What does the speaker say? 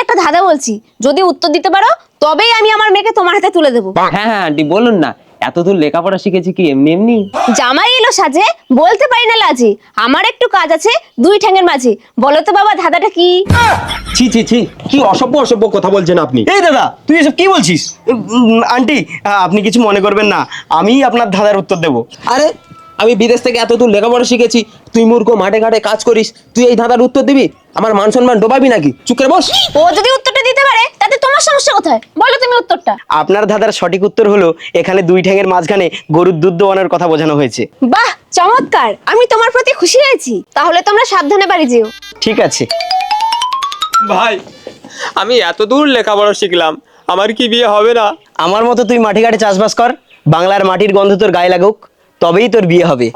একটা ধাঁধা বলছি, যদি উত্তর দিতে পারো তবেই আমি আমার মেয়েকে তোমার হাতে তুলে দেবো। হ্যাঁ হ্যাঁ আন্টি বলুন না, এতদূর লেখাপড়া শিখেছি কি এমনি এমনি? জামাই এলো সাজে, বলতে পারি না লাজে, আমার একটু কাজ আছে দুই ঠ্যাঙের মাঝে, বলো তো বাবা ধাঁধাটা কি? ছি ছি ছি, কি অসভ্য অসভ্য কথা বলছেন আপনি। এই দাদা, তুই এসব কি বলছিস? আন্টি, আপনি কিছু মনে করবেন না, আমি আপনার ধাঁধার উত্তর দেবো। আরে আমি বিদেশ থেকে এতদূর লেখাপড়া শিখেছি, তুই মূর্খ মাঠে ঘাটে কাজ করিস, তুই এই ধাঁধার উত্তর দিবি? আমার মান সম্মান ডোবাবি নাকি? চুপ করে বস। ও যদি উত্তরটা দিতে পারে তাতে তোমার সমস্যা কোথায়? বলো তুমি উত্তরটা। আপনার ধাঁধার সঠিক উত্তর হলো, এখানে দুই ঠ্যাঙের মাঝখানে গরুর দুধ দোয়ানোর কথা বোঝানো হয়েছে। বাহ, চমৎকার, আমি তোমার প্রতি খুশি হয়েছি। তাহলে তোমরা সাবধানে বাড়ি যেও। ঠিক আছে। ভাই, আমি এত দূর লেখাপড়া শিখলাম, আমার কি বিয়ে হবে না? আমার মতো তুই মাটি ঘাটে চাষবাস কর, বাংলার মাটির গন্ধ তোর গায়ে লাগুক, তবেই তোর বিয়ে হবে।